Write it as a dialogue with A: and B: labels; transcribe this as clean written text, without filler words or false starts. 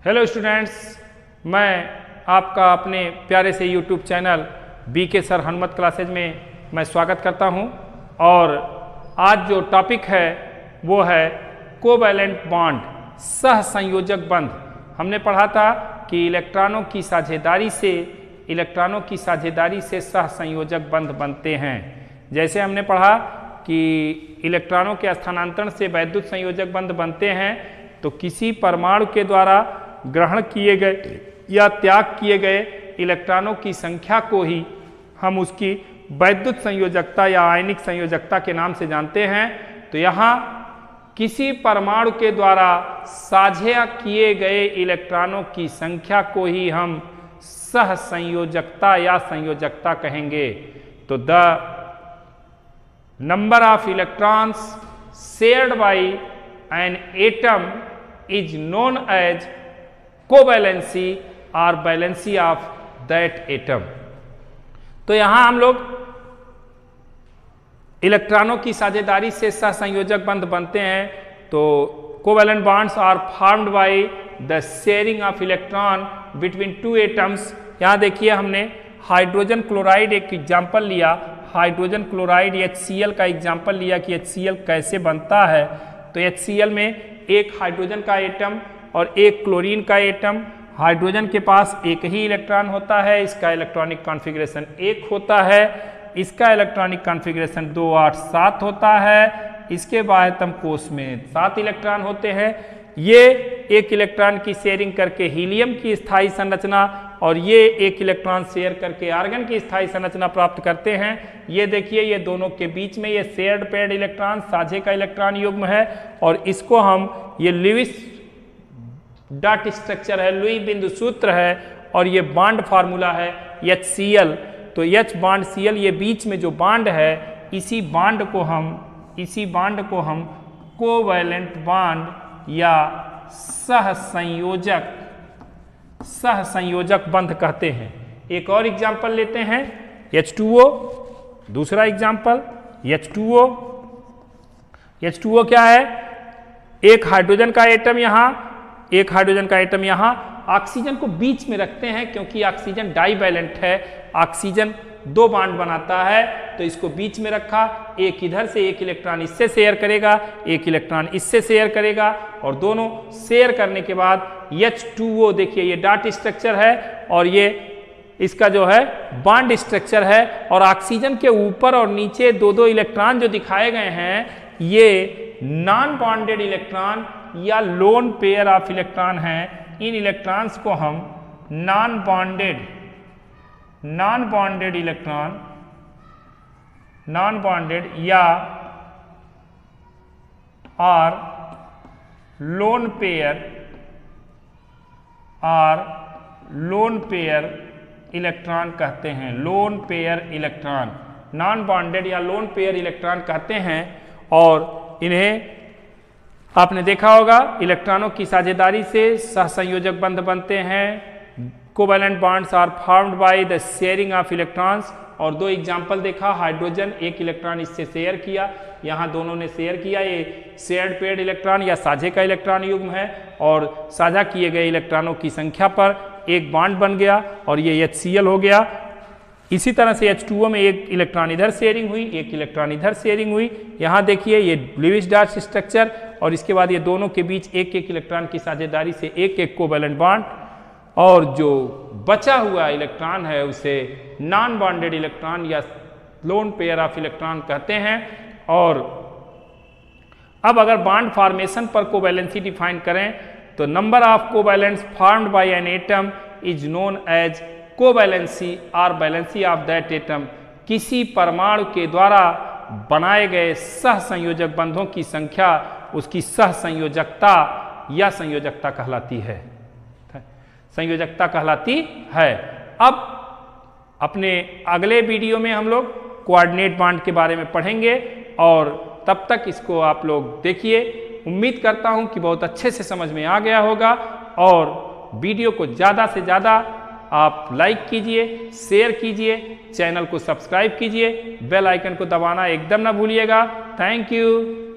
A: Hello students, मैं आपका अपने प्यारे से YouTube channel BK sir Hanumat classes में मैं स्वागत करता हूं। और आज जो टॉपिक है वो है कोवैलेंट बॉन्ड, सहसंयोजक बंध। हमने पढ़ा था कि इलेक्ट्रॉनों की साझेदारी से सहसंयोजक बंध बनते हैं। जैसे हमने पढ़ा कि इलेक्ट्रॉनों के स्थानांतरण से वैद्युत संयोजक बंध बनते हैं, तो किसी परमाणु के द्वारा ग्रहण किए गए या त्याग किए गए इलेक्ट्रॉनों की संख्या को ही हम उसकी वैद्युत संयोजकता या आयनिक संयोजकता के नाम से जानते हैं। तो यहाँ किसी परमाणु के द्वारा साझा किए गए इलेक्ट्रॉनों की संख्या को ही हम सहसंयोजकता या संयोजकता कहेंगे। तो the number of electrons shared by an atom is known as covalency or valency of that atom। तो यहां हम लोग इलेक्ट्रॉनों की साझेदारी से सहसंयोजक बंध बनते हैं। तो covalent bonds are formed by the sharing of electron between two atoms. यहां देखिए हमने हाइड्रोजन क्लोराइड एक एग्जाम्पल लिया, हाइड्रोजन क्लोराइड HCl का एग्जाम्पल लिया कि HCl कैसे बनता है। तो HCl में एक हाइड्रोजन का एटम और एक क्लोरीन का एटम। हाइड्रोजन के पास एक ही इलेक्ट्रॉन होता है, इसका इलेक्ट्रॉनिक कॉन्फ़िगरेशन 1 होता है, इसका इलेक्ट्रॉनिक कॉन्फ़िगरेशन 2, 8, 7 होता है। इसके बाह्यतम कोश में 7 इलेक्ट्रॉन होते हैं। ये एक इलेक्ट्रॉन की शेयरिंग करके हीलियम की स्थायी संरचना और ये एक इलेक्ट्रॉन शेयर करके आर्गन की स्थायी संरचना प्राप्त करते हैं। ये देखिए, ये दोनों के बीच में ये शेयर्ड पेयर्ड इलेक्ट्रॉन साझे का इलेक्ट्रॉन युग्म है और इसको हम ये लुईस डॉट स्ट्रक्चर है, लुई बिंदु सूत्र है और ये बॉन्ड फार्मूला है HCl। तो H बॉन्ड Cl, ये बीच में जो बॉन्ड है, इसी बॉन्ड को हम कोवैलेंट बॉन्ड या सहसंयोजक बंध कहते हैं। एक और एग्जाम्पल लेते हैं, H2O। दूसरा एग्जाम्पल H2O क्या है? एक हाइड्रोजन का एटम यहाँ, ऑक्सीजन को बीच में रखते हैं क्योंकि ऑक्सीजन डाइवैलेंट है, ऑक्सीजन 2 बॉन्ड बनाता है। तो इसको बीच में रखा, एक इधर से एक इलेक्ट्रॉन इससे शेयर करेगा, एक इलेक्ट्रॉन इससे शेयर करेगा और दोनों शेयर करने के बाद H2O देखिए, ये डॉट स्ट्रक्चर है और ये इसका जो है बॉन्ड स्ट्रक्चर है। और ऑक्सीजन के ऊपर और नीचे 2-2 इलेक्ट्रॉन जो दिखाए गए हैं, ये नॉन बॉन्डेड इलेक्ट्रॉन या लोन पेयर ऑफ इलेक्ट्रॉन हैं। इन इलेक्ट्रॉन्स को हम non bonded electron, non bonded या और लोन पेयर इलेक्ट्रॉन कहते हैं। Lone pair electron, non bonded या लोन पेयर इलेक्ट्रॉन कहते हैं। और इन्हें आपने देखा होगा, इलेक्ट्रॉनों की साझेदारी से सहसंयोजक बंध बनते हैं। Covalent bonds are formed by the sharing of electrons. और 2 एग्जाम्पल देखा, हाइड्रोजन एक इलेक्ट्रॉन इससे शेयर किया, यहाँ दोनों ने शेयर किया, ये शेयर्ड पेयर्ड इलेक्ट्रॉन या साझे का इलेक्ट्रॉन युग्म है और साझा किए गए इलेक्ट्रॉनों की संख्या पर एक बॉन्ड बन गया और ये HCl हो गया। इसी तरह से H2O में एक इलेक्ट्रॉन इधर शेयरिंग हुई, एक इलेक्ट्रॉन इधर शेयरिंग हुई। यहाँ देखिए, ये लुईस डॉट स्ट्रक्चर और इसके बाद ये दोनों के बीच एक एक इलेक्ट्रॉन की साझेदारी से एक एक कोवैलेंट बॉन्ड। और जो बचा हुआ इलेक्ट्रॉन है उसे नॉन बॉन्डेड इलेक्ट्रॉन या लोन पेयर ऑफ इलेक्ट्रॉन कहते हैं। और अब अगर बॉन्ड फॉर्मेशन पर कोवैलेंसी डिफाइन करें तो number of covalents formed by an atom is known as covalency और वैलेंसी ऑफ दैट एटम। किसी परमाणु के द्वारा बनाए गए सहसंयोजक बंधों की संख्या उसकी सहसंयोजकता या संयोजकता कहलाती है, अब अपने अगले वीडियो में हम लोग कोऑर्डिनेट बॉन्ड के बारे में पढ़ेंगे और तब तक इसको आप लोग देखिए। उम्मीद करता हूं कि बहुत अच्छे से समझ में आ गया होगा। और वीडियो को ज़्यादा से ज़्यादा आप लाइक कीजिए, शेयर कीजिए, चैनल को सब्सक्राइब कीजिए, बेल आइकन को दबाना एकदम ना भूलिएगा। Thank you.